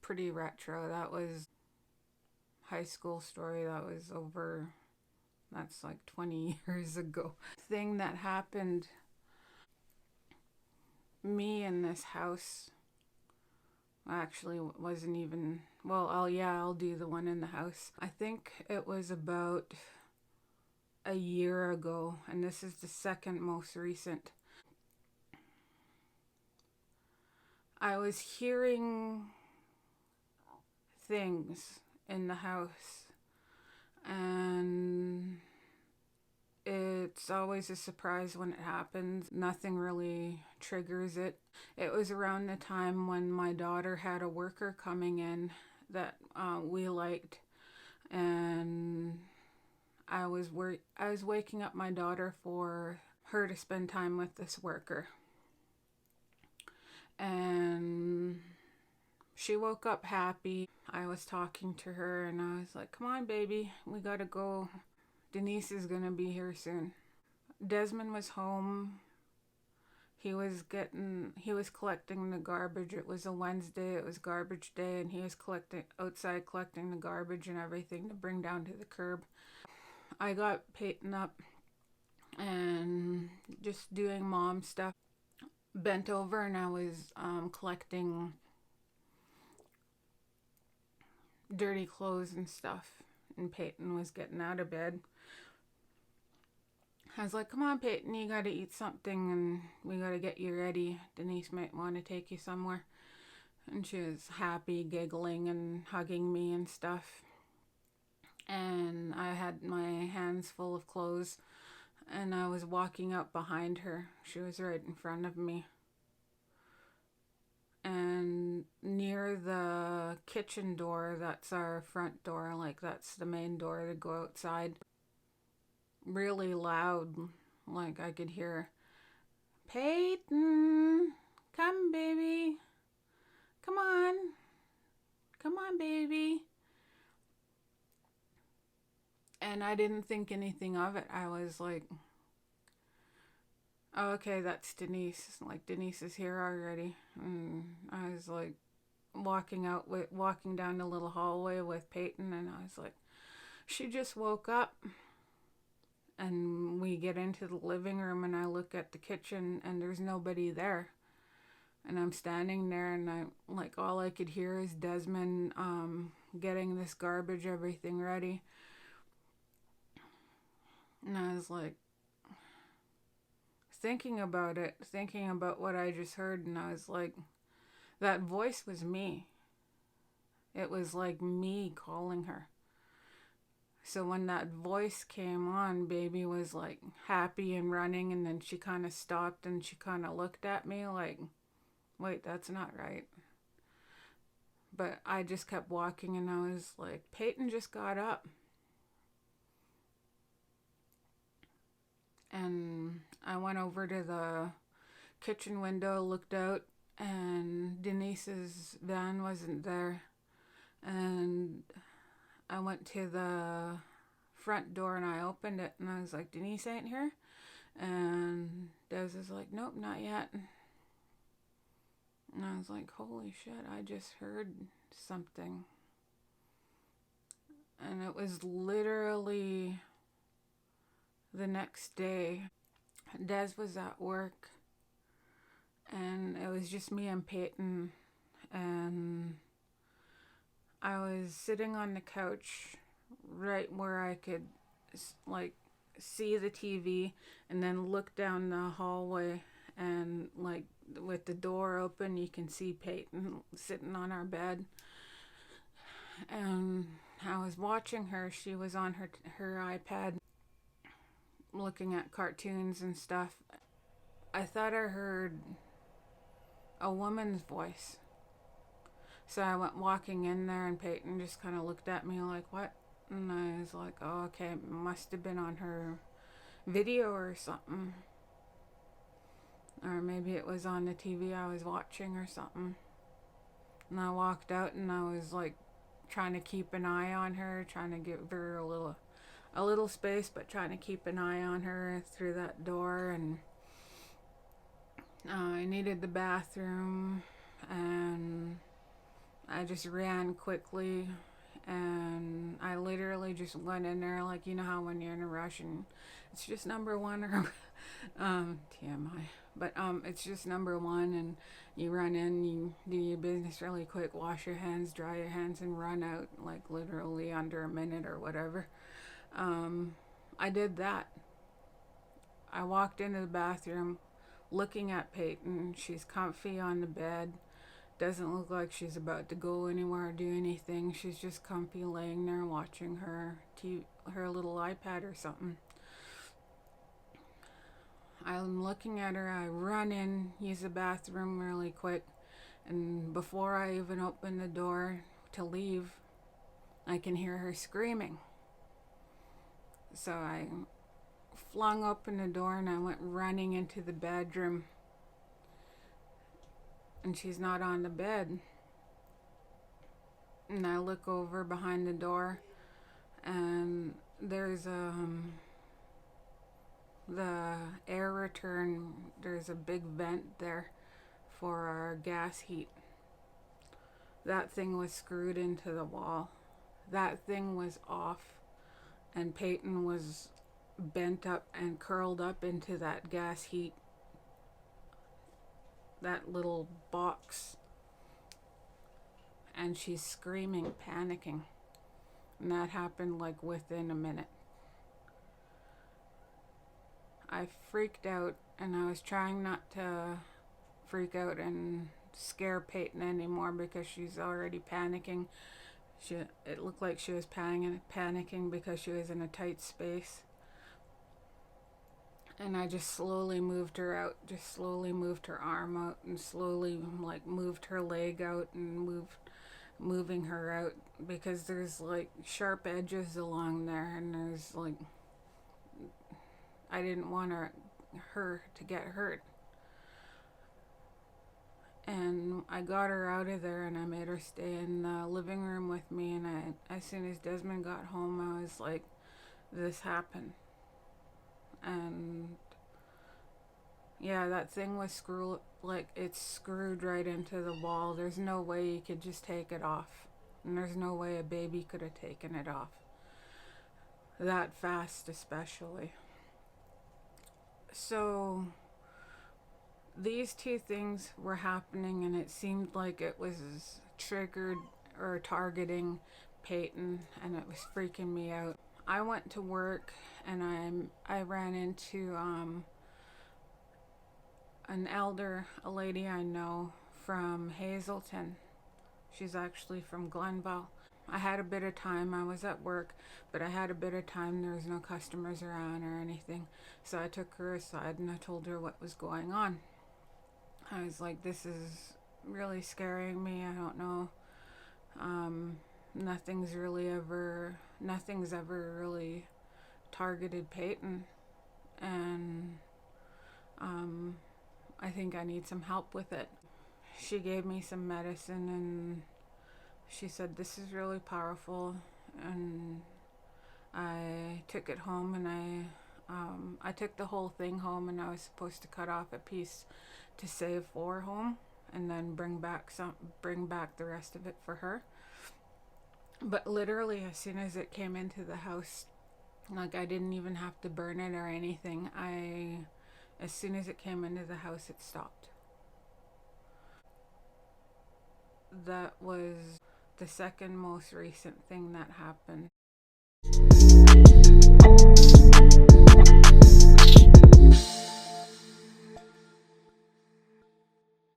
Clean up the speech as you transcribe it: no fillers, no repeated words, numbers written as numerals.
pretty retro. That was high school story. That's like 20 years ago. Thing that happened, me in this house actually wasn't even, well, I'll do the one in the house. I think it was about a year ago, and this is the second most recent. I was hearing things in the house, and it's always a surprise when it happens. Nothing really triggers it. It was around the time when my daughter had a worker coming in that we liked, and I was waking up my daughter for her to spend time with this worker. And she woke up happy. I was talking to her and I was like, "Come on, baby, we gotta go. Denise is gonna be here soon." Desmond was home. He was collecting the garbage. It was a Wednesday, it was garbage day, and he was collecting the garbage and everything to bring down to the curb. I got Peyton up and just doing mom stuff. Bent over and I was collecting dirty clothes and stuff, and Peyton was getting out of bed. I was like, "Come on, Peyton, you gotta eat something and we gotta get you ready. Denise might want to take you somewhere." And she was happy, giggling and hugging me and stuff. And I had my hands full of clothes and I was walking up behind her. She was right in front of me. And near the kitchen door, that's our front door, like that's the main door to go outside, really loud, like I could hear, "Peyton, come baby, come on baby." And I didn't think anything of it. I was like, "Oh, okay, that's Denise. Like, Denise is here already." And I was like walking down the little hallway with Peyton, and I was like, she just woke up. And we get into the living room and I look at the kitchen and there's nobody there. And I'm standing there and all I could hear is Desmond getting this garbage, everything ready. And I was like thinking about what I just heard, and I was like, that voice was me. It was like me calling her. So when that voice came on, baby was like happy and running, and then she kind of stopped and she kind of looked at me like, "Wait, that's not right." But I just kept walking and I was like, Peyton just got up. And I went over to the kitchen window, looked out, and Denise's van wasn't there. And I went to the front door and I opened it and I was like, "Denise ain't here?" And Des was like, "Nope, not yet." And I was like, "Holy shit, I just heard something." And it was literally the next day. Des was at work and it was just me and Peyton, and I was sitting on the couch right where I could like see the TV and then look down the hallway, and like with the door open you can see Peyton sitting on our bed. And I was watching her. She was on her iPad looking at cartoons and stuff. I thought I heard a woman's voice. So I went walking in there and Peyton just kind of looked at me like, "What?" And I was like, "Oh, okay, it must have been on her video or something. Or maybe it was on the TV I was watching or something." And I walked out and I was like trying to keep an eye on her, trying to give her a little space, but trying to keep an eye on her through that door. And I needed the bathroom, and I just ran quickly, and I literally just went in there, like, you know how when you're in a rush and it's just number one, or TMI, but it's just number one, and you run in, you do your business really quick, wash your hands, dry your hands, and run out, like literally under a minute or whatever. I did that. I walked into the bathroom looking at Peyton. She's comfy on the bed. Doesn't look like she's about to go anywhere or do anything. She's just comfy laying there watching her little iPad or something. I'm looking at her. I run in, use the bathroom really quick, and before I even open the door to leave, I can hear her screaming. So I flung open the door and I went running into the bedroom, and she's not on the bed. And I look over behind the door, and there's the air return. There's a big vent there for our gas heat. That thing was screwed into the wall. That thing was off, and Peyton was bent up and curled up into that gas heat, that little box, and she's screaming, panicking. And that happened like within a minute. I freaked out, and I was trying not to freak out and scare Peyton anymore because she's already panicking. It looked like she was panicking because she was in a tight space. And I just slowly moved her out, just slowly moved her arm out, and slowly like moved her leg out, and moving her out, because there's like sharp edges along there, and there's like, I didn't want her to get hurt. And I got her out of there, and I made her stay in the living room with me. And as soon as Desmond got home, I was like, this happened. And yeah, that thing was it's screwed right into the wall. There's no way you could just take it off. And there's no way a baby could have taken it off. That fast, especially. So these two things were happening, and it seemed like it was triggered or targeting Peyton, and it was freaking me out. I went to work, and I ran into a lady I know from Hazelton. She's actually from Glenville. I had a bit of time. I was at work, but I had a bit of time. There was no customers around or anything. So I took her aside and I told her what was going on. I was like, this is really scaring me. I don't know. Nothing's ever really targeted Peyton. And I think I need some help with it. She gave me some medicine, and she said, this is really powerful. And I took it home, and I took the whole thing home, and I was supposed to cut off a piece to save for home, and then bring back the rest of it for her. But literally, as soon as it came into the house, like, I didn't even have to burn it or anything. As soon as it came into the house, it stopped. That was the second most recent thing that happened.